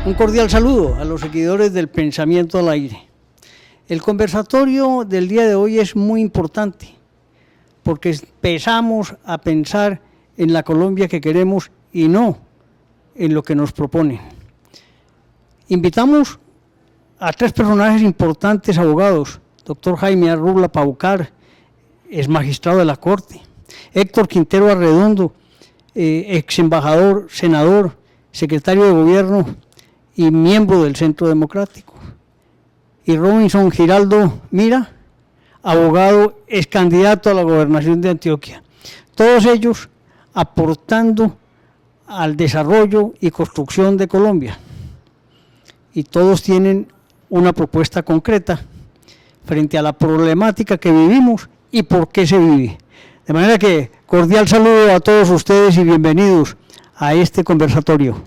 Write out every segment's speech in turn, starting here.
Un cordial saludo a los seguidores del Pensamiento al Aire. El conversatorio del día de hoy es muy importante porque empezamos a pensar en la Colombia que queremos y no en lo que nos proponen. Invitamos a tres personajes importantes, abogados: doctor Jaime Arrubla Paucar, es magistrado de la Corte; Héctor Quintero Arredondo, ex embajador, senador, secretario de Gobierno y miembro del Centro Democrático; y Robinson Giraldo Mira, abogado, ex candidato a la gobernación de Antioquia. Todos ellos aportando al desarrollo y construcción de Colombia. Y todos tienen una propuesta concreta frente a la problemática que vivimos y por qué se vive. De manera que cordial saludo a todos ustedes y bienvenidos a este conversatorio.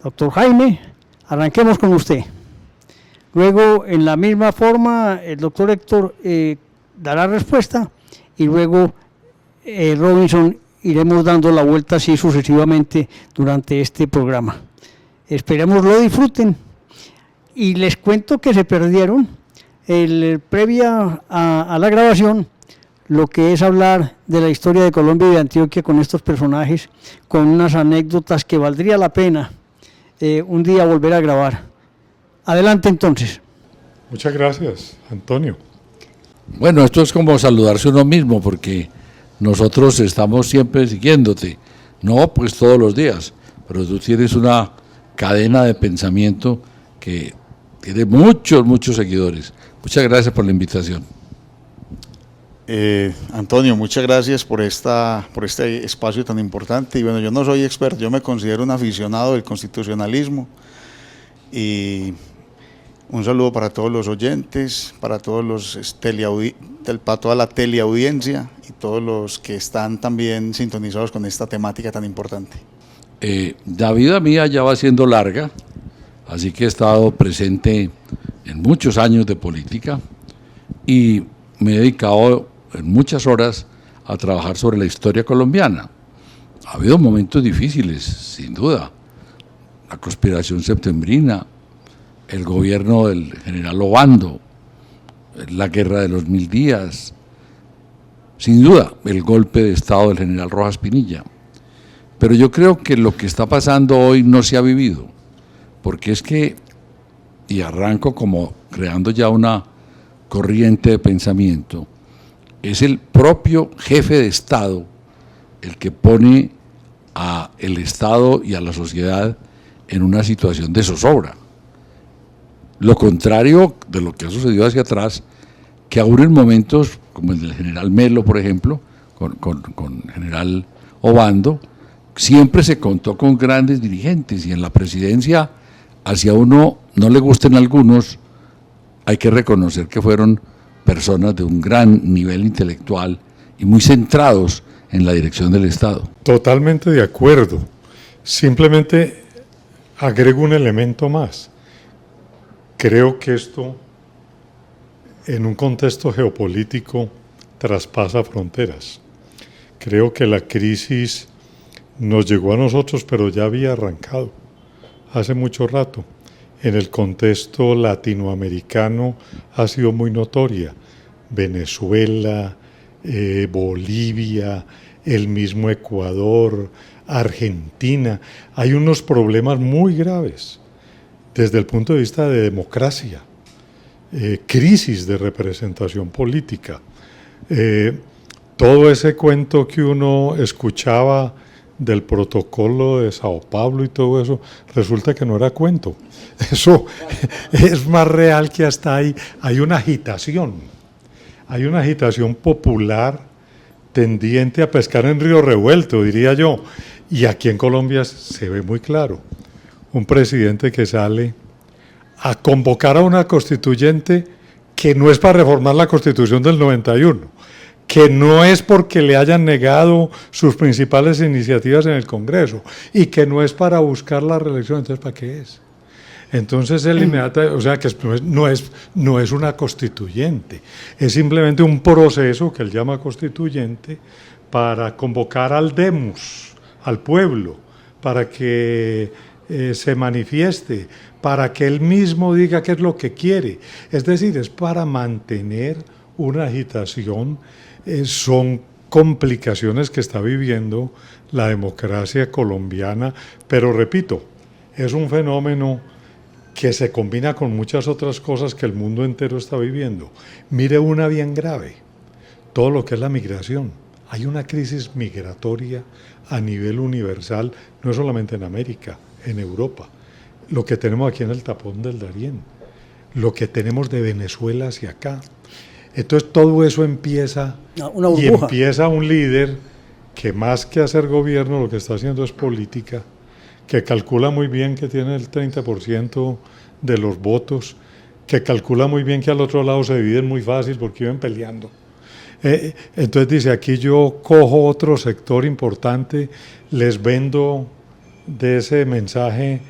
Doctor Jaime, arranquemos con usted. Luego, en la misma forma, el doctor Héctor dará respuesta y luego Robinson iremos dando la vuelta así sucesivamente durante este programa. Esperemos lo disfruten. Y les cuento que se perdieron previa a la grabación lo que es hablar de la historia de Colombia y de Antioquia con estos personajes, con unas anécdotas que valdría la pena un día volver a grabar. Adelante entonces. Muchas gracias, Antonio. Bueno, esto es como saludarse uno mismo, porque nosotros estamos siempre siguiéndote, no pues todos los días, pero tú tienes una cadena de pensamiento que tiene muchos seguidores. Muchas gracias por la invitación. Antonio, muchas gracias por este espacio tan importante. Y bueno, yo no soy experto, yo me considero un aficionado del constitucionalismo. Y un saludo para todos los oyentes, para todos para toda la teleaudiencia y todos los que están también sintonizados con esta temática tan importante. La vida mía ya va siendo larga, así que he estado presente en muchos años de política y me he dedicado en muchas horas a trabajar sobre la historia colombiana. Ha habido momentos difíciles, sin duda. La conspiración septembrina, el gobierno del general Obando, la guerra de los 1000 días, sin duda el golpe de estado del general Rojas Pinilla. Pero yo creo que lo que está pasando hoy no se ha vivido, porque es que, y arranco como creando ya una corriente de pensamiento, es el propio jefe de Estado el que pone a el Estado y a la sociedad en una situación de zozobra. Lo contrario de lo que ha sucedido hacia atrás, que aún en momentos como el del general Melo, por ejemplo, con general Obando, siempre se contó con grandes dirigentes, y en la presidencia, hacia uno no le gusten algunos, hay que reconocer que fueron personas de un gran nivel intelectual y muy centrados en la dirección del Estado. Totalmente de acuerdo. Simplemente agrego un elemento más. Creo que esto, en un contexto geopolítico, traspasa fronteras. Creo que la crisis nos llegó a nosotros, pero ya había arrancado hace mucho rato. En el contexto latinoamericano ha sido muy notoria. Venezuela, Bolivia, el mismo Ecuador, Argentina. Hay unos problemas muy graves desde el punto de vista de democracia, crisis de representación política. Todo ese cuento que uno escuchaba del protocolo de Sao Paulo y todo eso, resulta que no era cuento. Eso es más real, que hasta ahí hay una agitación popular tendiente a pescar en río revuelto, diría yo. Y aquí en Colombia se ve muy claro. Un presidente que sale a convocar a una constituyente que no es para reformar la Constitución del 91, que no es porque le hayan negado sus principales iniciativas en el Congreso y que no es para buscar la reelección. Entonces, ¿para qué es? Entonces él inmediatamente, o sea que no es una constituyente, es simplemente un proceso que él llama constituyente para convocar al demos, al pueblo, para que se manifieste, para que él mismo diga qué es lo que quiere. Es decir, es para mantener una agitación. Son complicaciones que está viviendo la democracia colombiana, pero repito, es un fenómeno que se combina con muchas otras cosas que el mundo entero está viviendo. Mire una bien grave, todo lo que es la migración. Hay una crisis migratoria a nivel universal, no solamente en América, en Europa. Lo que tenemos aquí en el tapón del Darién, lo que tenemos de Venezuela hacia acá. Entonces todo eso empieza, una burbuja. y empieza un líder que más que hacer gobierno lo que está haciendo es política, que calcula muy bien que tiene el 30% de los votos, que calcula muy bien que al otro lado se dividen muy fácil porque viven peleando. Entonces dice, aquí yo cojo otro sector importante, les vendo de ese mensaje,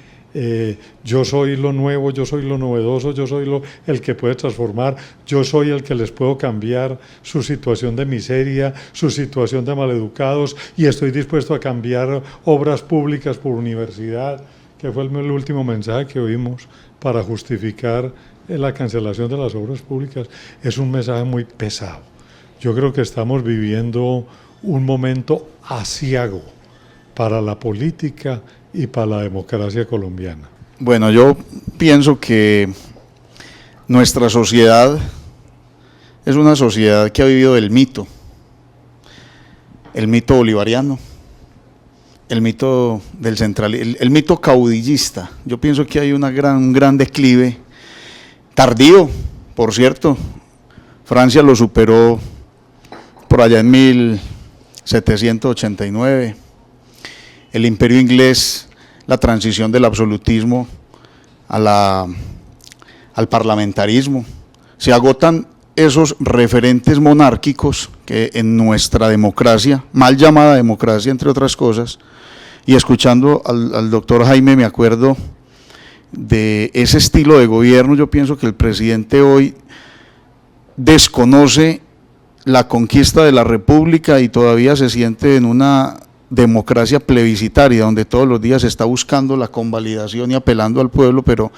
yo soy lo nuevo, yo soy lo novedoso, yo soy el que puede transformar, yo soy el que les puedo cambiar su situación de miseria, su situación de maleducados, y estoy dispuesto a cambiar obras públicas por universidad, que fue el último mensaje que oímos para justificar la cancelación de las obras públicas. Es un mensaje muy pesado. Yo creo que estamos viviendo un momento aciago para la política y para la democracia colombiana. Bueno, yo pienso que nuestra sociedad es una sociedad que ha vivido el mito bolivariano, el mito del centralismo, el mito caudillista. Yo pienso que hay un gran declive, tardío, por cierto. Francia lo superó por allá en 1789, el imperio inglés, la transición del absolutismo al parlamentarismo. Se agotan esos referentes monárquicos que en nuestra democracia, mal llamada democracia entre otras cosas, y escuchando al doctor Jaime me acuerdo de ese estilo de gobierno. Yo pienso que el presidente hoy desconoce la conquista de la República y todavía se siente en una democracia plebiscitaria, donde todos los días se está buscando la convalidación y apelando al pueblo, pero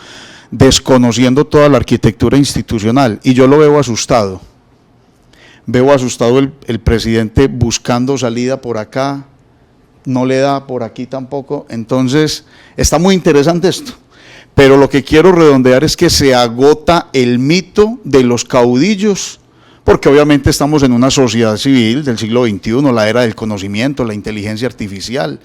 desconociendo toda la arquitectura institucional, y yo lo veo asustado. Veo asustado el presidente buscando salida por acá, no le da por aquí tampoco. Entonces está muy interesante esto, pero lo que quiero redondear es que se agota el mito de los caudillos, porque obviamente estamos en una sociedad civil del siglo XXI, la era del conocimiento, la inteligencia artificial,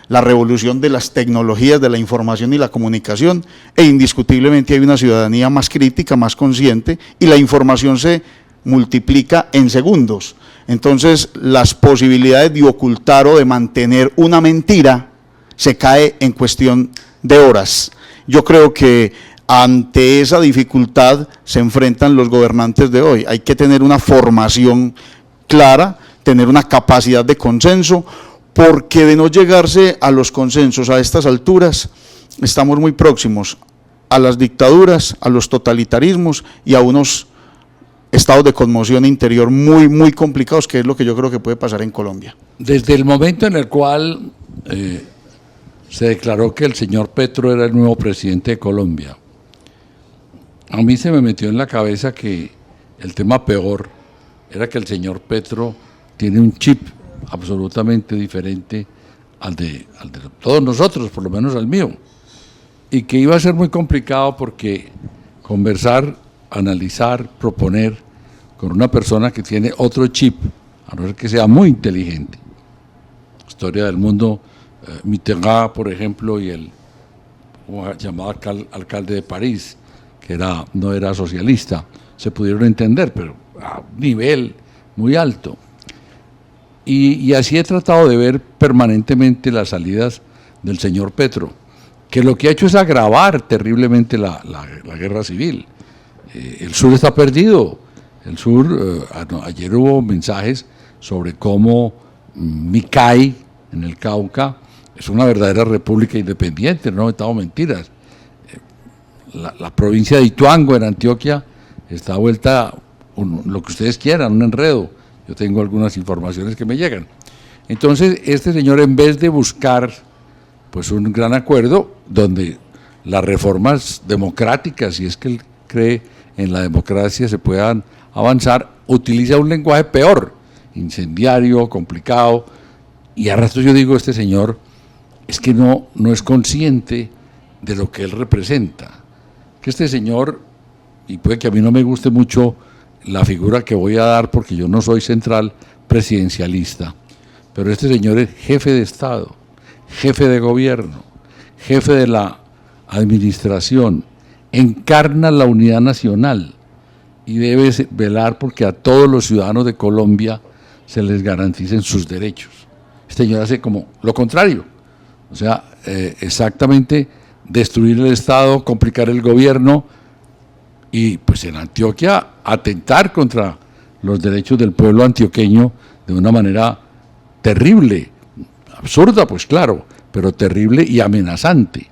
la revolución de las tecnologías de la información y la comunicación, e indiscutiblemente hay una ciudadanía más crítica, más consciente, y la información se multiplica en segundos. Entonces las posibilidades de ocultar o de mantener una mentira se cae en cuestión de horas. Yo creo que ante esa dificultad se enfrentan los gobernantes de hoy. Hay que tener una formación clara, tener una capacidad de consenso, porque de no llegarse a los consensos a estas alturas, estamos muy próximos a las dictaduras, a los totalitarismos y a unos estados de conmoción interior muy complicados, que es lo que yo creo que puede pasar en Colombia. Desde el momento en el cual se declaró que el señor Petro era el nuevo presidente de Colombia, a mí se me metió en la cabeza que el tema peor era que el señor Petro tiene un chip absolutamente diferente al de todos nosotros, por lo menos al mío, y que iba a ser muy complicado porque conversar, analizar, proponer con una persona que tiene otro chip, a no ser que sea muy inteligente. Historia del mundo, Mitterrand, por ejemplo, y el llamado alcalde de París, que no era socialista, se pudieron entender, pero a un nivel muy alto. Y así he tratado de ver permanentemente las salidas del señor Petro, que lo que ha hecho es agravar terriblemente la guerra civil. El sur está perdido. El sur, ayer hubo mensajes sobre cómo Micay, en el Cauca, es una verdadera república independiente, no he metado mentiras. La provincia de Ituango, en Antioquia, está vuelta lo que ustedes quieran, un enredo. Yo tengo algunas informaciones que me llegan. Entonces, este señor, en vez de buscar pues un gran acuerdo donde las reformas democráticas, si es que él cree en la democracia, se puedan avanzar, utiliza un lenguaje peor, incendiario, complicado, y a ratos yo digo, este señor es que no es consciente de lo que él representa, que este señor, y puede que a mí no me guste mucho la figura que voy a dar porque yo no soy central presidencialista, pero este señor es jefe de Estado, jefe de gobierno, jefe de la administración, encarna la unidad nacional y debe velar porque a todos los ciudadanos de Colombia se les garanticen sus derechos. Este señor hace como lo contrario, o sea, exactamente destruir el Estado, complicar el gobierno y pues en Antioquia atentar contra los derechos del pueblo antioqueño de una manera terrible, absurda pues claro, pero terrible y amenazante.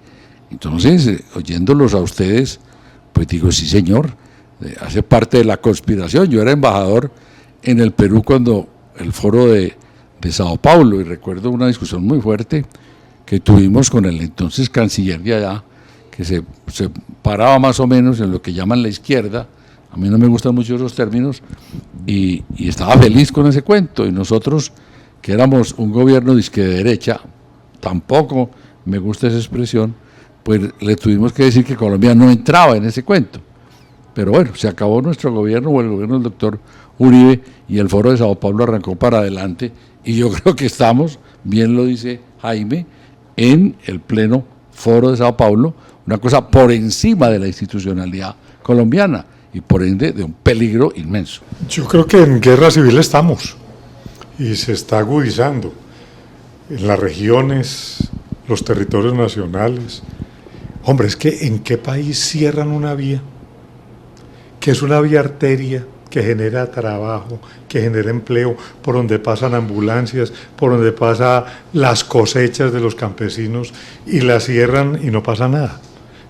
Entonces, oyéndolos a ustedes, pues digo, sí señor, hace parte de la conspiración. Yo era embajador en el Perú cuando el foro de Sao Paulo, y recuerdo una discusión muy fuerte que tuvimos con el entonces canciller de allá, que se paraba más o menos en lo que llaman la izquierda. A mí no me gustan mucho esos términos, y estaba feliz con ese cuento, y nosotros, que éramos un gobierno disque de derecha, tampoco me gusta esa expresión, pues le tuvimos que decir que Colombia no entraba en ese cuento. Pero bueno, se acabó nuestro gobierno, o el gobierno del doctor Uribe, y el foro de Sao Paulo arrancó para adelante, y yo creo que estamos, bien lo dice Jaime, en el pleno foro de Sao Paulo, una cosa por encima de la institucionalidad colombiana, y por ende de un peligro inmenso. Yo creo que en guerra civil estamos, y se está agudizando en las regiones, los territorios nacionales. Hombre, es que ¿en qué país cierran una vía? Que es una vía arteria, que genera trabajo, que genera empleo, por donde pasan ambulancias, por donde pasan las cosechas de los campesinos, y la cierran y no pasa nada.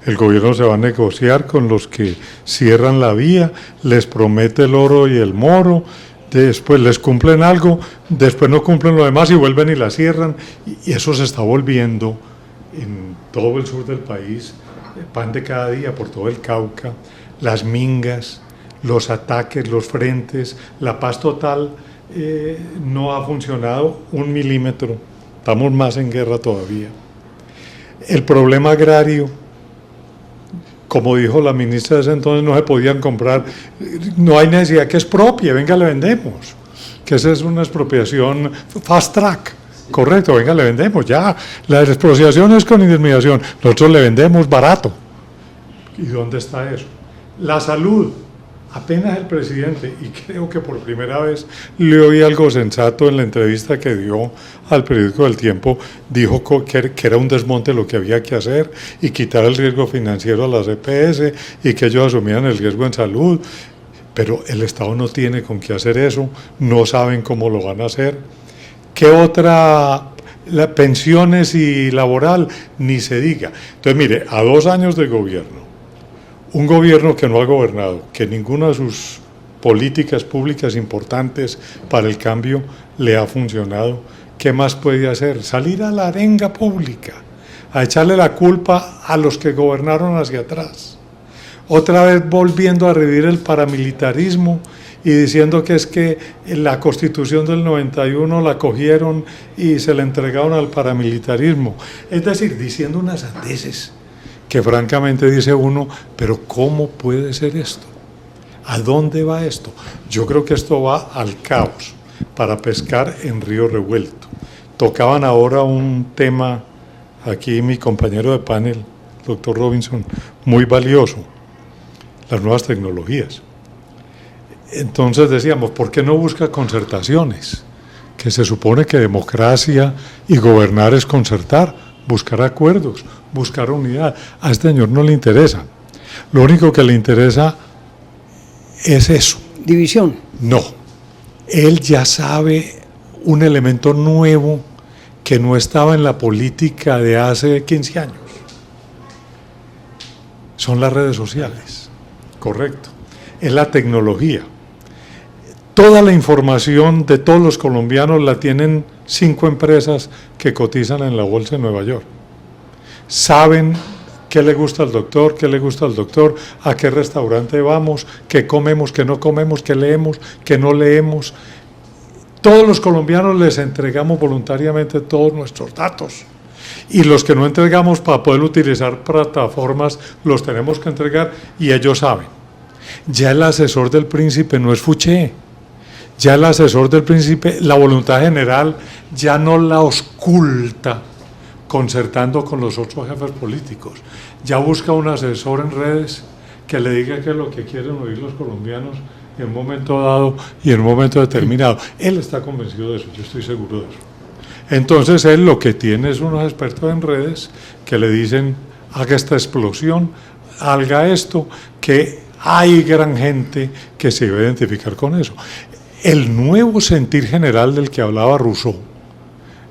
El gobierno se va a negociar con los que cierran la vía, les promete el oro y el moro, después les cumplen algo, después no cumplen lo demás y vuelven y la cierran, y eso se está volviendo en todo el sur del país, el pan de cada día, por todo el Cauca, las mingas, los ataques, los frentes, la paz total no ha funcionado un milímetro, estamos más en guerra todavía. El problema agrario, como dijo la ministra de ese entonces, no se podían comprar, no hay necesidad, que es propia, venga, le vendemos, que esa es una expropiación fast track. Correcto, venga, le vendemos, ya, la expropiación es con indemnización, nosotros le vendemos barato. ¿Y dónde está eso? La salud, apenas el presidente, y creo que por primera vez le oí algo sensato en la entrevista que dio al periódico El Tiempo, dijo que era un desmonte lo que había que hacer y quitar el riesgo financiero a las EPS y que ellos asumían el riesgo en salud, pero el Estado no tiene con qué hacer eso, no saben cómo lo van a hacer. ¿Qué otra? Pensiones y laboral, ni se diga. Entonces, mire, a 2 años de gobierno, un gobierno que no ha gobernado, que ninguna de sus políticas públicas importantes para el cambio le ha funcionado, ¿qué más puede hacer? Salir a la arenga pública, a echarle la culpa a los que gobernaron hacia atrás. Otra vez volviendo a revivir el paramilitarismo y diciendo que es que la Constitución del 91 la cogieron y se la entregaron al paramilitarismo. Es decir, diciendo unas sandeces que francamente dice uno, pero ¿cómo puede ser esto? ¿A dónde va esto? Yo creo que esto va al caos, para pescar en río revuelto. Tocaban ahora un tema, aquí mi compañero de panel, doctor Robinson, muy valioso, las nuevas tecnologías. Entonces decíamos, ¿por qué no busca concertaciones? Que se supone que democracia y gobernar es concertar, buscar acuerdos, buscar unidad. A este señor no le interesa. Lo único que le interesa es eso. División. No. Él ya sabe un elemento nuevo que no estaba en la política de hace 15 años. Son las redes sociales. Correcto. Es la tecnología. Toda la información de todos los colombianos la tienen 5 empresas que cotizan en la bolsa de Nueva York. saben qué le gusta al doctor, qué le gusta al doctor, a qué restaurante vamos, qué comemos, qué no comemos, qué leemos, qué no leemos. Todos los colombianos les entregamos voluntariamente todos nuestros datos. Y los que no entregamos para poder utilizar plataformas los tenemos que entregar y ellos saben. Ya el asesor del príncipe no es Fouché. Ya el asesor del príncipe, la voluntad general ya no la ausculta concertando con los otros jefes políticos. Ya busca un asesor en redes que le diga qué es lo que quieren oír los colombianos en un momento dado y en un momento determinado. Él está convencido de eso, yo estoy seguro de eso. Entonces él lo que tiene es unos expertos en redes que le dicen, haga esta explosión, haga esto, que hay gran gente que se debe identificar con eso. El nuevo sentir general del que hablaba Rousseau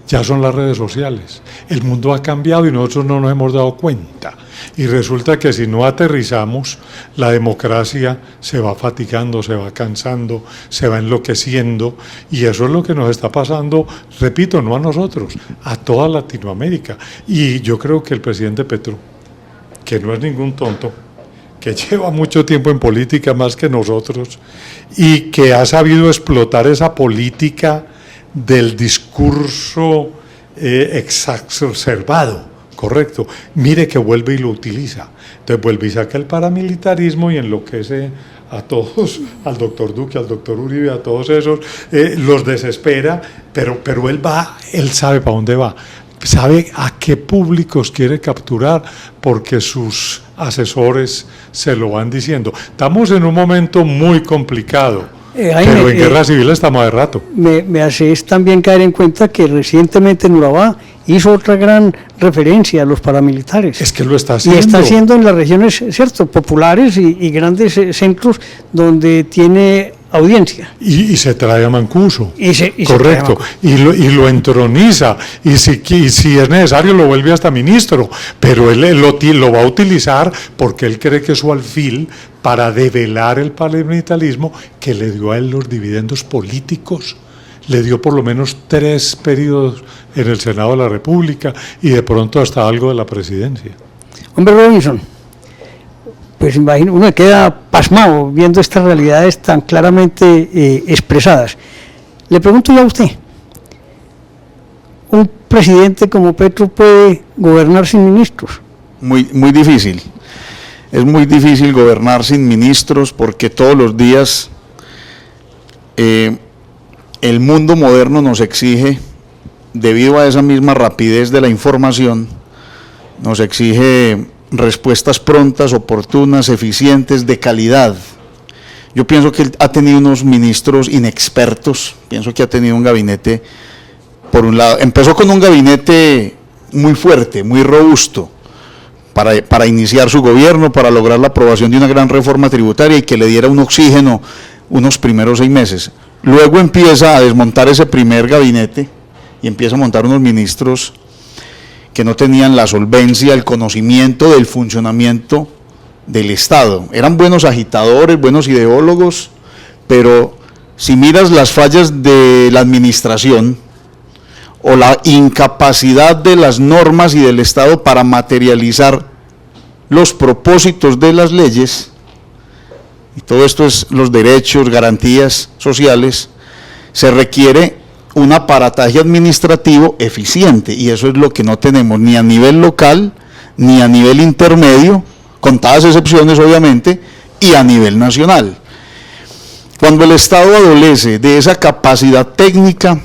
ya son las redes sociales. El mundo ha cambiado y nosotros no nos hemos dado cuenta. Y resulta que si no aterrizamos, la democracia se va fatigando, se va cansando, se va enloqueciendo, y eso es lo que nos está pasando, repito, no a nosotros, a toda Latinoamérica. Y yo creo que el presidente Petro, que no es ningún tonto, que lleva mucho tiempo en política más que nosotros, y que ha sabido explotar esa política del discurso exacerbado, correcto, mire que vuelve y lo utiliza. Entonces vuelve y saca el paramilitarismo y enloquece a todos, al doctor Duque, al doctor Uribe, a todos esos, los desespera, pero él sabe para dónde va, sabe a qué públicos quiere capturar, porque sus asesores se lo van diciendo. Estamos en un momento muy complicado. Jaime, pero en guerra civil estamos de rato. Me haces también caer en cuenta que recientemente en Urabá hizo otra gran referencia a los paramilitares. Es que lo está haciendo. Y está haciendo en las regiones, cierto, populares y grandes centros donde tiene audiencia. Y se trae a Mancuso. Correcto. Y y lo entroniza. Y si es necesario lo vuelve hasta ministro. Pero él lo va a utilizar porque él cree que es su alfil para develar el paramilitarismo que le dio a él los dividendos políticos. Le dio por lo menos 3 periodos en el Senado de la República y de pronto hasta algo de la presidencia. Hombre, Robinson, pues imagino, uno queda pasmado viendo estas realidades tan claramente expresadas. Le pregunto yo a usted, ¿un presidente como Petro puede gobernar sin ministros? Muy difícil. Es muy difícil gobernar sin ministros porque todos los días el mundo moderno nos exige, debido a esa misma rapidez de la información, nos exige respuestas prontas, oportunas, eficientes, de calidad. Yo pienso que él ha tenido unos ministros inexpertos, pienso que ha tenido un gabinete, por un lado, empezó con un gabinete muy fuerte, muy robusto, para iniciar su gobierno, para lograr la aprobación de una gran reforma tributaria y que le diera un oxígeno unos primeros 6 meses. Luego empieza a desmontar ese primer gabinete y empieza a montar unos ministros que no tenían la solvencia, el conocimiento del funcionamiento del Estado. Eran buenos agitadores, buenos ideólogos, pero si miras las fallas de la administración o la incapacidad de las normas y del Estado para materializar los propósitos de las leyes, y todo esto es los derechos, garantías sociales, se requiere un aparataje administrativo eficiente, y eso es lo que no tenemos ni a nivel local, ni a nivel intermedio, contadas excepciones obviamente, y a nivel nacional. Cuando el Estado adolece de esa capacidad técnica,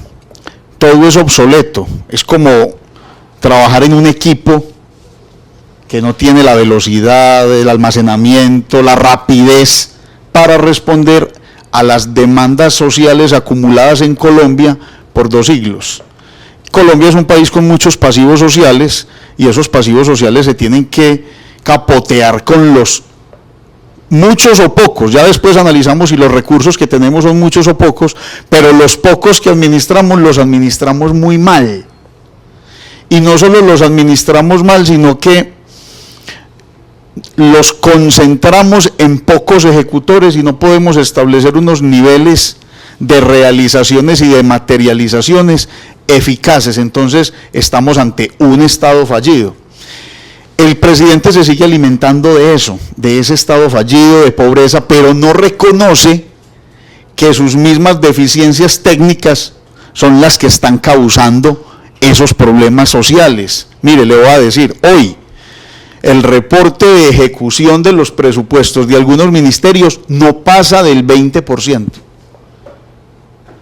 todo es obsoleto, es como trabajar en un equipo que no tiene la velocidad, el almacenamiento, la rapidez para responder a las demandas sociales acumuladas en Colombia por 2 siglos. Colombia es un país con muchos pasivos sociales y esos pasivos sociales se tienen que capotear con los muchos o pocos, ya después analizamos si los recursos que tenemos son muchos o pocos, pero los pocos que administramos los administramos muy mal. Y no solo los administramos mal, sino que los concentramos en pocos ejecutores y no podemos establecer unos niveles de realizaciones y de materializaciones eficaces. Entonces estamos ante un Estado fallido. el presidente se sigue alimentando de eso, de ese estado fallido, de pobreza, pero no reconoce que sus mismas deficiencias técnicas son las que están causando esos problemas sociales. Mire, le voy a decir, hoy el reporte de ejecución de los presupuestos de algunos ministerios no pasa del 20%.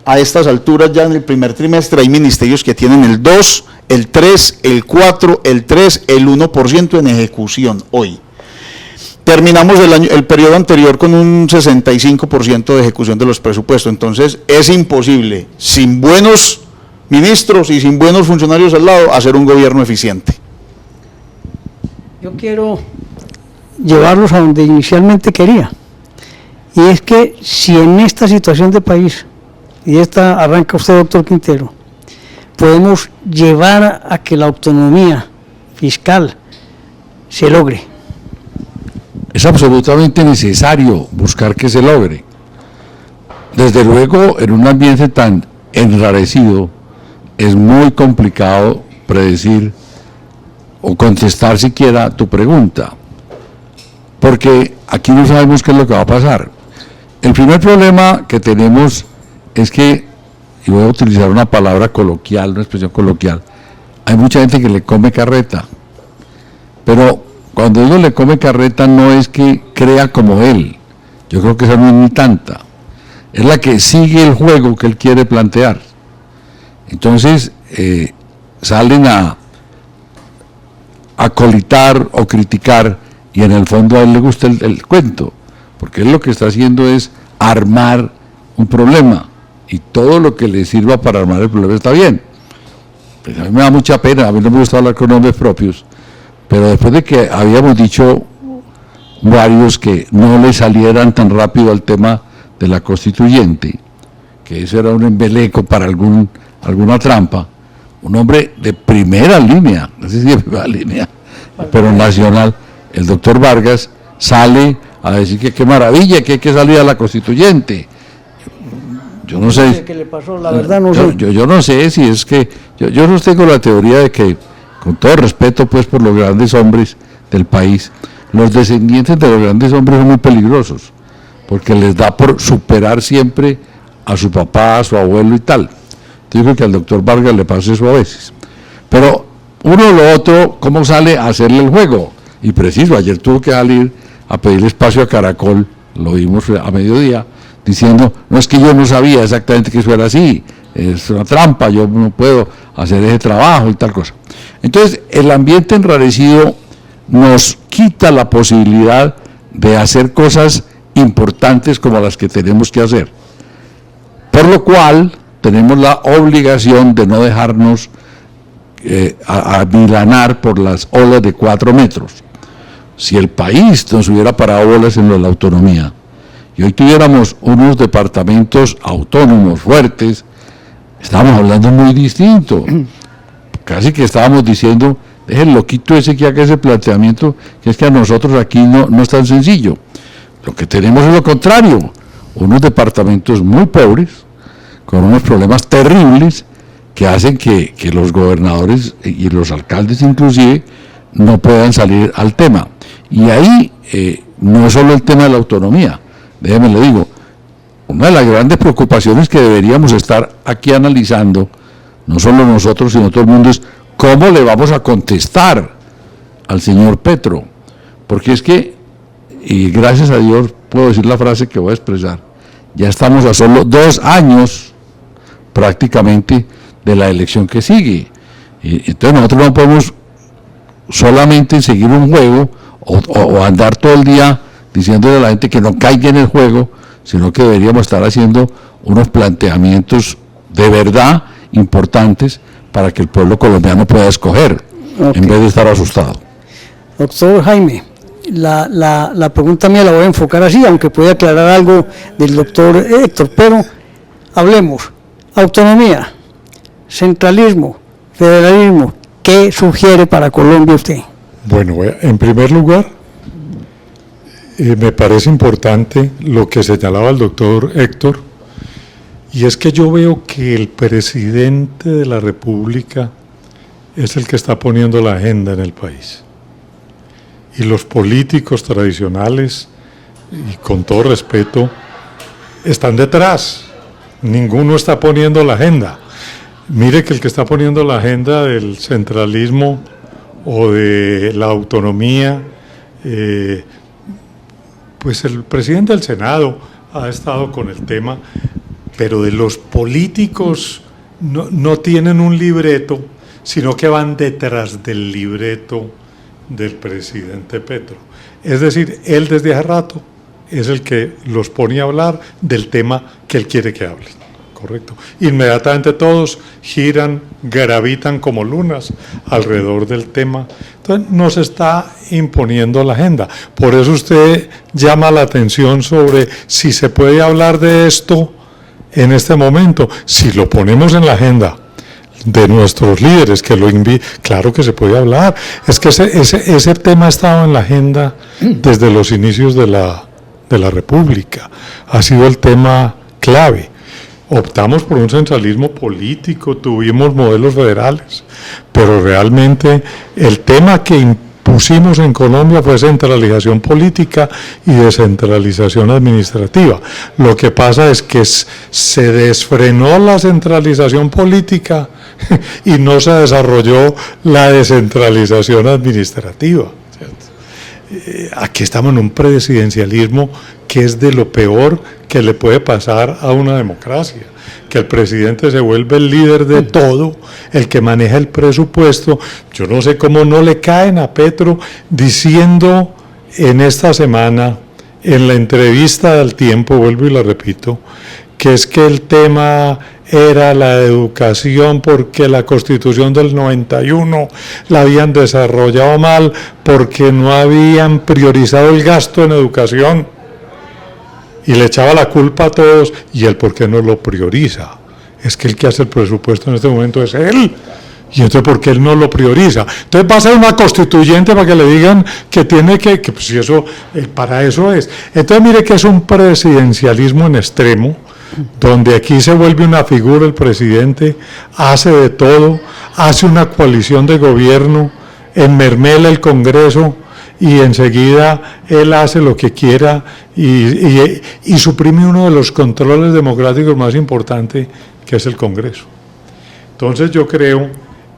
A estas alturas ya en el primer trimestre hay ministerios que tienen el 2, el 3, el 4, el 3, el 1% en ejecución hoy. Terminamos el periodo anterior con un 65% de ejecución de los presupuestos, entonces es imposible, sin buenos ministros y sin buenos funcionarios al lado, hacer un gobierno eficiente. Yo quiero llevarlos a donde inicialmente quería, y es que si en esta situación de país, y esta arranca usted, doctor Quintero, podemos llevar a que la autonomía fiscal se logre. Es absolutamente necesario buscar que se logre. Desde luego, en un ambiente tan enrarecido, es muy complicado predecir o contestar siquiera tu pregunta, porque aquí no sabemos qué es lo que va a pasar. El primer problema que tenemos es que, y voy a utilizar una palabra coloquial, una expresión coloquial, hay mucha gente que le come carreta, pero cuando uno le come carreta no es que crea como él, yo creo que esa no es ni tanta, es la que sigue el juego que él quiere plantear. Entonces salen a colitar o criticar, y en el fondo a él le gusta el cuento, porque él lo que está haciendo es armar un problema, y todo lo que le sirva para armar el problema está bien. Pues a mí me da mucha pena, a mí no me gusta hablar con nombres propios, pero después de que habíamos dicho varios que no le salieran tan rápido al tema de la constituyente, que eso era un embeleco para alguna trampa, un hombre de primera línea, no sé si de primera línea, pero nacional, el doctor Vargas, sale a decir que qué maravilla, que hay que salir a la constituyente. Yo no sé ¿Qué le pasó? La verdad no sé. Yo no sé si es que, yo no tengo la teoría de que, con todo respeto pues por los grandes hombres del país, los descendientes de los grandes hombres son muy peligrosos, porque les da por superar siempre a su papá, a su abuelo y tal. Yo creo que al doctor Vargas le pasa eso a veces. Pero uno o lo otro, ¿cómo sale a hacerle el juego? Y preciso, ayer tuvo que salir a pedir espacio a Caracol, lo vimos a mediodía, diciendo, no es que yo no sabía exactamente que eso era así, es una trampa, yo no puedo hacer ese trabajo y tal cosa. Entonces, el ambiente enrarecido nos quita la posibilidad de hacer cosas importantes como las que tenemos que hacer. Por lo cual, tenemos la obligación de no dejarnos amilanar por las olas de 4 metros. Si el país nos hubiera parado bolas en la autonomía, y hoy tuviéramos unos departamentos autónomos fuertes, estábamos hablando muy distinto. Casi que estábamos diciendo, deje el loquito ese que haga ese planteamiento, que es que a nosotros aquí no es tan sencillo. Lo que tenemos es lo contrario, unos departamentos muy pobres, con unos problemas terribles, que hacen que los gobernadores y los alcaldes inclusive no puedan salir al tema. Y ahí no es solo el tema de la autonomía, déjeme le digo, una de las grandes preocupaciones que deberíamos estar aquí analizando, no solo nosotros, sino todo el mundo, es cómo le vamos a contestar al señor Petro. Porque es que, y gracias a Dios puedo decir la frase que voy a expresar, ya estamos a solo 2 años prácticamente de la elección que sigue. Y entonces nosotros no podemos solamente seguir un juego o andar todo el día diciéndole a la gente que no caiga en el juego, sino que deberíamos estar haciendo unos planteamientos de verdad importantes para que el pueblo colombiano pueda escoger, en vez de estar asustado. Doctor Jaime, la pregunta mía la voy a enfocar así, aunque puede aclarar algo del doctor Héctor, pero hablemos. Autonomía, centralismo, federalismo, ¿qué sugiere para Colombia usted? Bueno, en primer lugar, me parece importante lo que señalaba el doctor Héctor, y es que yo veo que el presidente de la República es el que está poniendo la agenda en el país. y los políticos tradicionales, y con todo respeto, están detrás. Ninguno está poniendo la agenda. Mire que el que está poniendo la agenda del centralismo o de la autonomía, pues el presidente del Senado ha estado con el tema, pero de los políticos no tienen un libreto, sino que van detrás del libreto del presidente Petro. Es decir, él desde hace rato es el que los pone a hablar del tema que él quiere que hablen, ¿correcto? Inmediatamente todos giran, gravitan como lunas alrededor del tema. Entonces nos está imponiendo la agenda. Por eso usted llama la atención sobre si se puede hablar de esto en este momento. Si lo ponemos en la agenda de nuestros líderes, que lo claro que se puede hablar. Es que ese tema ha estado en la agenda desde los inicios de la República. Ha sido el tema clave. Optamos por un centralismo político, tuvimos modelos federales, pero realmente el tema que impusimos en Colombia fue centralización política y descentralización administrativa. Lo que pasa es que se desfrenó la centralización política y no se desarrolló la descentralización administrativa. Aquí estamos en un presidencialismo que es de lo peor que le puede pasar a una democracia, que el presidente se vuelve el líder de todo, el que maneja el presupuesto. Yo no sé cómo no le caen a Petro diciendo en esta semana, en la entrevista del Tiempo, vuelvo y la repito, que es que el tema era la educación porque la Constitución del 91 la habían desarrollado mal porque no habían priorizado el gasto en educación y le echaba la culpa a todos. Y él, ¿por qué no lo prioriza? Es que el que hace el presupuesto en este momento es él. Y entonces, ¿por qué él no lo prioriza? Entonces va a ser una constituyente para que le digan que tiene que pues si eso, para eso es. Entonces mire que es un presidencialismo en extremo, donde aquí se vuelve una figura el presidente, hace de todo, hace una coalición de gobierno, enmermela el Congreso y enseguida él hace lo que quiera y suprime uno de los controles democráticos más importantes, que es el Congreso. Entonces yo creo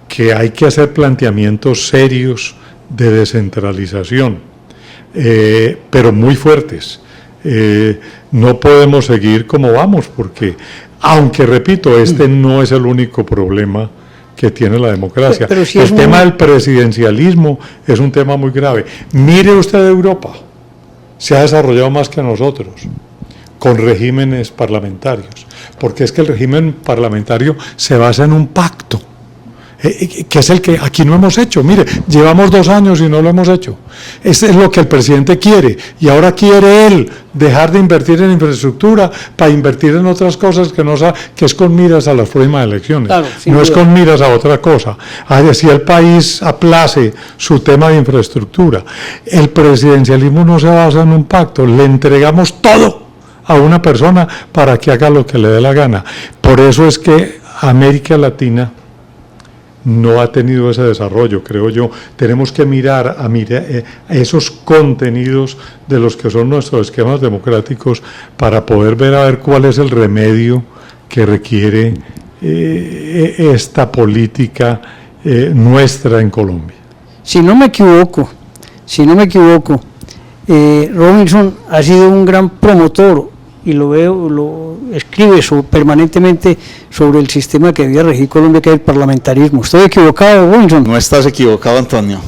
que hay que hacer planteamientos serios de descentralización, pero muy fuertes. No podemos seguir como vamos, porque, aunque repito, este no es el único problema que tiene la democracia. Pero si el tema del presidencialismo es un tema muy grave. Mire usted Europa, se ha desarrollado más que nosotros, con regímenes parlamentarios, porque es que el régimen parlamentario se basa en un pacto, que es el que aquí no hemos hecho. Mire, llevamos 2 años y no lo hemos hecho. Ese es lo que el presidente quiere, y ahora quiere él dejar de invertir en infraestructura para invertir en otras cosas que es con miras a las próximas elecciones, claro, no es con miras a otra cosa. Así el país aplace su tema de infraestructura. El presidencialismo no se basa en un pacto, le entregamos todo a una persona para que haga lo que le dé la gana. Por eso es que América Latina no ha tenido ese desarrollo, creo yo. Tenemos que mirar a esos contenidos de los que son nuestros esquemas democráticos para poder ver cuál es el remedio que requiere esta política nuestra en Colombia. Si no me equivoco, Robinson ha sido un gran promotor, y lo escribe permanentemente sobre el sistema que debía regir Colombia, que es el parlamentarismo. ¿Estoy equivocado, Robinson? No estás equivocado, Antonio.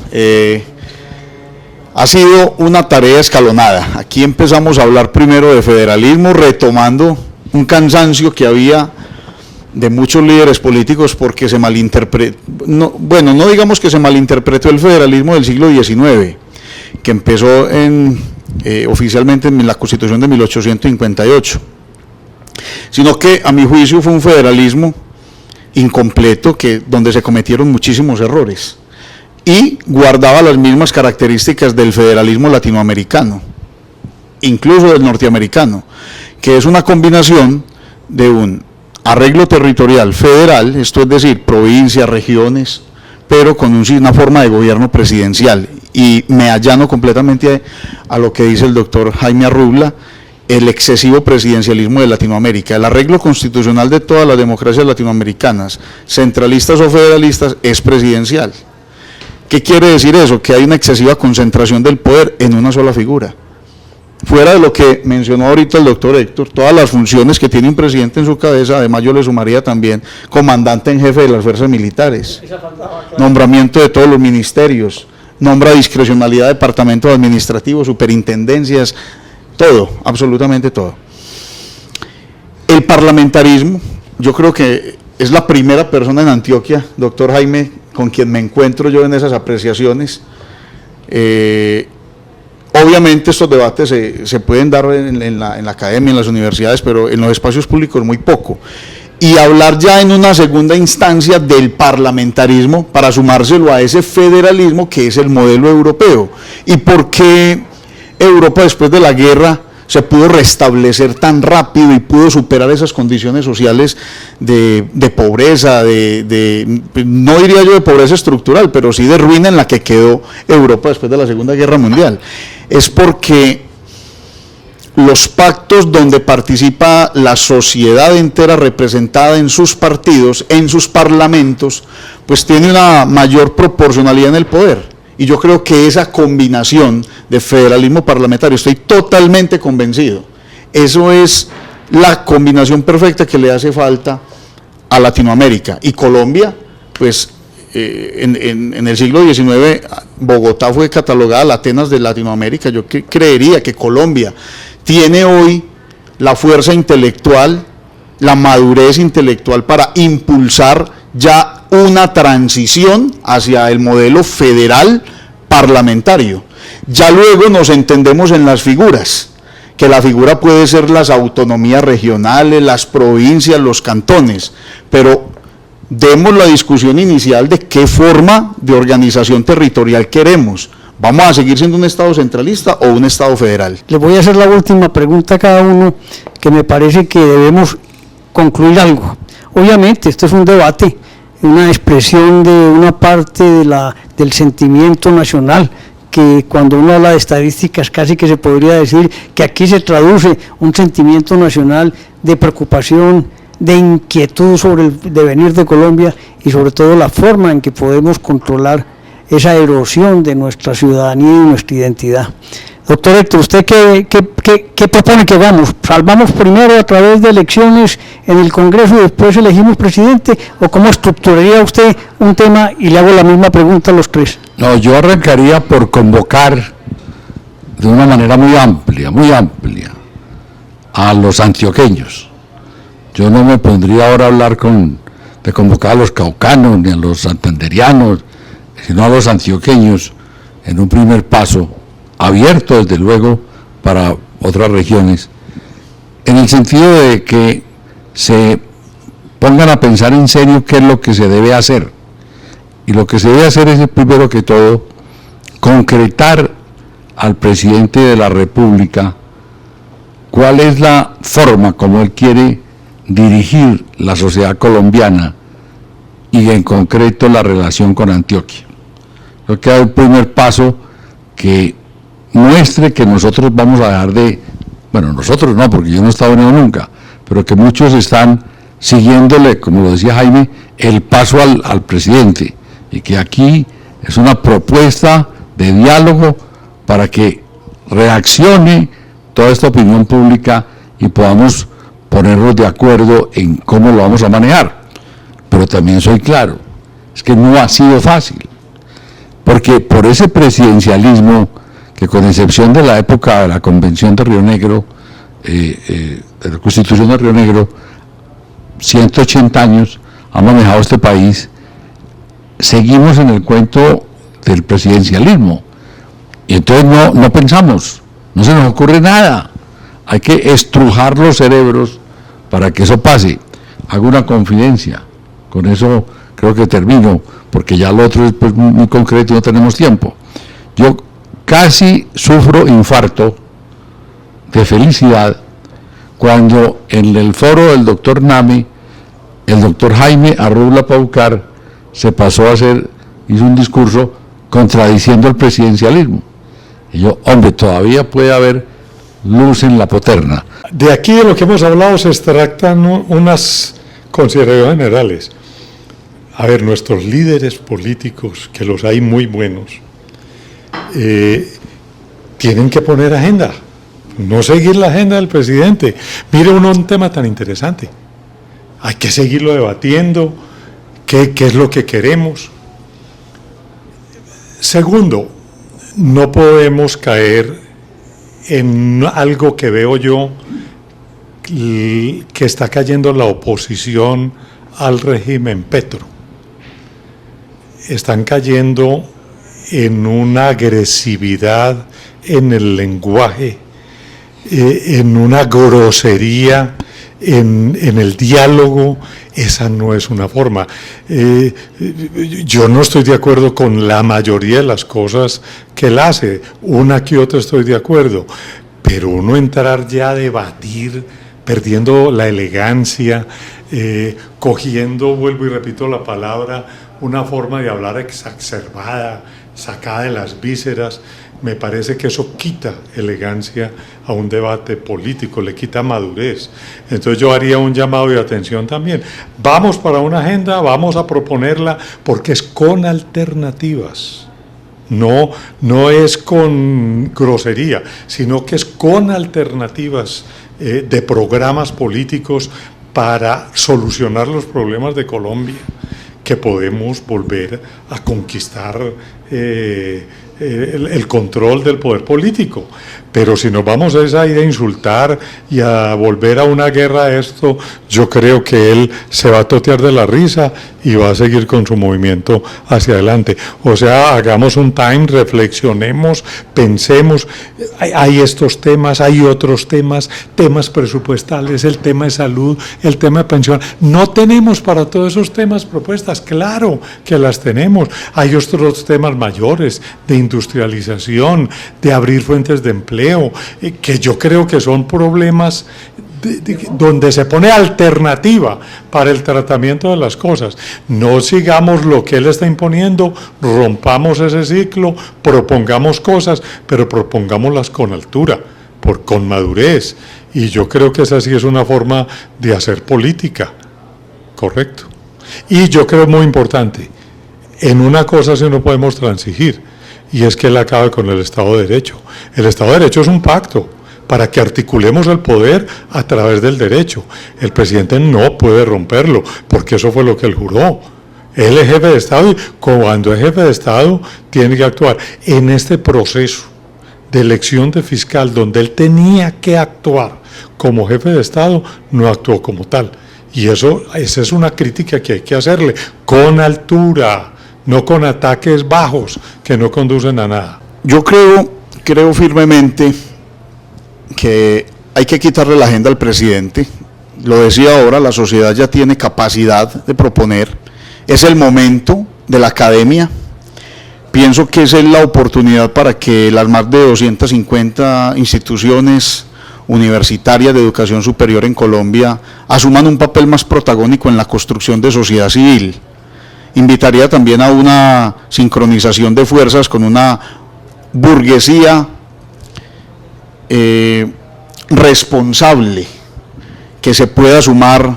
Ha sido una tarea escalonada. Aquí empezamos a hablar primero de federalismo, retomando un cansancio que había de muchos líderes políticos porque se malinterpretó, no digamos que se malinterpretó el federalismo del siglo XIX, que empezó oficialmente en la Constitución de 1858, sino que a mi juicio fue un federalismo incompleto, donde se cometieron muchísimos errores y guardaba las mismas características del federalismo latinoamericano, incluso del norteamericano, que es una combinación de un arreglo territorial federal, esto es decir, provincias, regiones, pero con una forma de gobierno presidencial. y me allano completamente a lo que dice el doctor Jaime Arrubla, el excesivo presidencialismo de Latinoamérica. El arreglo constitucional de todas las democracias latinoamericanas, centralistas o federalistas, es presidencial. ¿Qué quiere decir eso? Que hay una excesiva concentración del poder en una sola figura. Fuera de lo que mencionó ahorita el doctor Héctor, todas las funciones que tiene un presidente en su cabeza, además yo le sumaría también comandante en jefe de las fuerzas militares, nombramiento de todos los ministerios, nombra discrecionalidad de departamentos administrativos, superintendencias, todo, absolutamente todo. El parlamentarismo, yo creo que es la primera persona en Antioquia, doctor Jaime, con quien me encuentro yo en esas apreciaciones. Obviamente estos debates se pueden dar en la academia, en las universidades, pero en los espacios públicos muy poco. Y hablar ya en una segunda instancia del parlamentarismo para sumárselo a ese federalismo que es el modelo europeo. ¿Y por qué Europa después de la guerra se pudo restablecer tan rápido y pudo superar esas condiciones sociales de pobreza, no diría yo de pobreza estructural, pero sí de ruina en la que quedó Europa después de la Segunda Guerra Mundial? Es porque los pactos donde participa la sociedad entera representada en sus partidos, en sus parlamentos, pues tiene una mayor proporcionalidad en el poder. Y yo creo que esa combinación de federalismo parlamentario, estoy totalmente convencido, eso es la combinación perfecta que le hace falta a Latinoamérica. Y Colombia, pues en el siglo XIX, Bogotá fue catalogada la Atenas de Latinoamérica. Yo creería que Colombia tiene hoy la fuerza intelectual, la madurez intelectual para impulsar ya una transición hacia el modelo federal parlamentario. Ya luego nos entendemos en las figuras, que la figura puede ser las autonomías regionales, las provincias, los cantones, pero demos la discusión inicial de qué forma de organización territorial queremos. ¿Vamos a seguir siendo un Estado centralista o un Estado federal? Les voy a hacer la última pregunta a cada uno, que me parece que debemos concluir algo. Obviamente, esto es un debate, una expresión de una parte del sentimiento nacional, que cuando uno habla de estadísticas casi que se podría decir que aquí se traduce un sentimiento nacional de preocupación, de inquietud sobre el devenir de Colombia y sobre todo la forma en que podemos controlar esa erosión de nuestra ciudadanía y nuestra identidad. Doctor Héctor, ¿usted qué propone que hagamos? ¿Salvamos primero a través de elecciones en el Congreso y después elegimos presidente? ¿O cómo estructuraría usted un tema? Y le hago la misma pregunta a los tres. No, yo arrancaría por convocar de una manera muy amplia a los antioqueños. Yo no me pondría ahora a hablar de convocar a los caucanos ni a los santanderianos, sino a los antioqueños en un primer paso, abierto desde luego para otras regiones, en el sentido de que se pongan a pensar en serio qué es lo que se debe hacer. Y lo que se debe hacer es, primero que todo, concretar al presidente de la República cuál es la forma como él quiere dirigir la sociedad colombiana y en concreto la relación con Antioquia. Creo que hay un primer paso que muestre que nosotros vamos a dejar bueno, nosotros no, porque yo no he estado en eso nunca, pero que muchos están siguiéndole, como lo decía Jaime, el paso al presidente, y que aquí es una propuesta de diálogo para que reaccione toda esta opinión pública y podamos ponernos de acuerdo en cómo lo vamos a manejar. Pero también soy claro, es que no ha sido fácil, porque por ese presidencialismo que, con excepción de la época de la Convención de Río Negro, de la Constitución de Río Negro, 180 años ha manejado este país, seguimos en el cuento del presidencialismo, y entonces no pensamos, no se nos ocurre nada, hay que estrujar los cerebros para que eso pase. Hago una confidencia, con eso creo que termino, porque ya lo otro es pues muy concreto y no tenemos tiempo. Yo casi sufro infarto de felicidad cuando en el foro del doctor Name, el doctor Jaime Arrubla Paucar se pasó a hizo un discurso contradiciendo el presidencialismo. Y yo, hombre, todavía puede haber luz en la poterna. De aquí de lo que hemos hablado se extractan unas consideraciones generales. A ver, nuestros líderes políticos, que los hay muy buenos, tienen que poner agenda, no seguir la agenda del presidente. Mire uno un tema tan interesante, hay que seguirlo debatiendo, qué es lo que queremos. Segundo, no podemos caer en algo que veo yo, que está cayendo la oposición al régimen Petro. Están cayendo en una agresividad en el lenguaje, en una grosería, en el diálogo. Esa no es una forma. Yo no estoy de acuerdo con la mayoría de las cosas que él hace, una que otra estoy de acuerdo, pero uno entrar ya a debatir, perdiendo la elegancia, cogiendo, vuelvo y repito la palabra, una forma de hablar exacerbada, sacada de las vísceras, me parece que eso quita elegancia a un debate político, le quita madurez. Entonces yo haría un llamado de atención también. Vamos para una agenda, vamos a proponerla, porque es con alternativas. No es con grosería, sino que es con alternativas de programas políticos para solucionar los problemas de Colombia, que podemos volver a conquistar el control del poder político. Pero si nos vamos a ir a insultar y a volver a una guerra, esto, yo creo que él se va a totear de la risa y va a seguir con su movimiento hacia adelante. O sea, hagamos un time, reflexionemos, pensemos, hay estos temas, hay otros temas presupuestales, el tema de salud, el tema de pensión. No tenemos para todos esos temas propuestas, claro que las tenemos. Hay otros temas mayores de industrialización, de abrir fuentes de empleo, que yo creo que son problemas donde se pone alternativa para el tratamiento de las cosas. No sigamos lo que él está imponiendo, rompamos ese ciclo, propongamos cosas, pero propongámoslas con altura, con madurez. Y yo creo que esa sí es una forma de hacer política, correcto. Y yo creo muy importante, en una cosa sí no podemos transigir, y es que él acabe con el Estado de Derecho. El Estado de Derecho es un pacto para que articulemos el poder a través del derecho. El presidente no puede romperlo, porque eso fue lo que él juró. Él es jefe de Estado y cuando es jefe de Estado tiene que actuar. En este proceso de elección de fiscal, donde él tenía que actuar como jefe de Estado, no actuó como tal. Y esa es una crítica que hay que hacerle, con altura, no con ataques bajos que no conducen a nada. Yo creo firmemente que hay que quitarle la agenda al presidente. Lo decía ahora, la sociedad ya tiene capacidad de proponer. Es el momento de la academia. Pienso que esa es la oportunidad para que las más de 250 instituciones universitarias de educación superior en Colombia asuman un papel más protagónico en la construcción de sociedad civil. Invitaría también a una sincronización de fuerzas con una burguesía responsable que se pueda sumar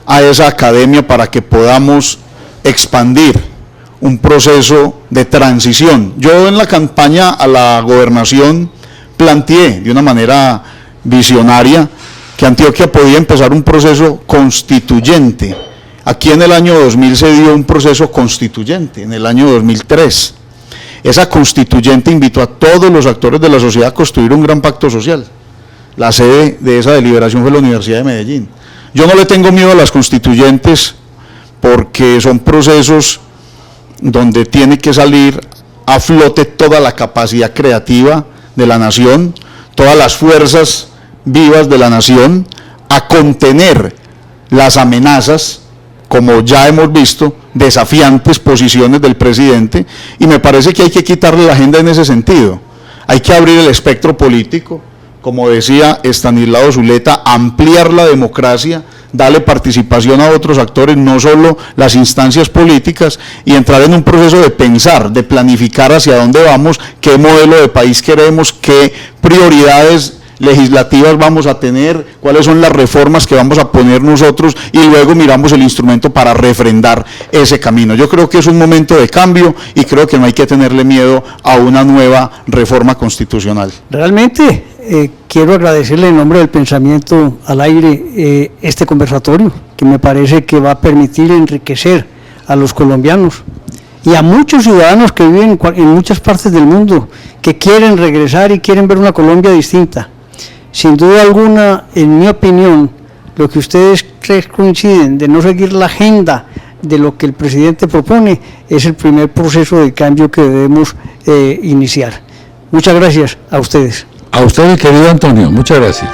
a esa academia para que podamos expandir un proceso de transición. Yo en la campaña a la gobernación planteé de una manera visionaria que Antioquia podía empezar un proceso constituyente. Aquí en el año 2000 se dio un proceso constituyente, en el año 2003. Esa constituyente invitó a todos los actores de la sociedad a construir un gran pacto social. La sede de esa deliberación fue la Universidad de Medellín. Yo no le tengo miedo a las constituyentes porque son procesos donde tiene que salir a flote toda la capacidad creativa de la nación, todas las fuerzas vivas de la nación, a contener las amenazas, como ya hemos visto, desafiantes posiciones del presidente, y me parece que hay que quitarle la agenda en ese sentido. Hay que abrir el espectro político, como decía Estanislao Zuleta, ampliar la democracia, darle participación a otros actores, no solo las instancias políticas, y entrar en un proceso de pensar, de planificar hacia dónde vamos, qué modelo de país queremos, qué prioridades legislativas vamos a tener, cuáles son las reformas que vamos a poner nosotros, y luego miramos el instrumento para refrendar ese camino. Yo creo que es un momento de cambio y creo que no hay que tenerle miedo a una nueva reforma constitucional. Realmente quiero agradecerle en nombre del Pensamiento al Aire este conversatorio, que me parece que va a permitir enriquecer a los colombianos y a muchos ciudadanos que viven en muchas partes del mundo, que quieren regresar y quieren ver una Colombia distinta. Sin duda alguna, en mi opinión, lo que ustedes tres coinciden de no seguir la agenda de lo que el presidente propone es el primer proceso de cambio que debemos iniciar. Muchas gracias a ustedes. A usted, querido Antonio, muchas gracias.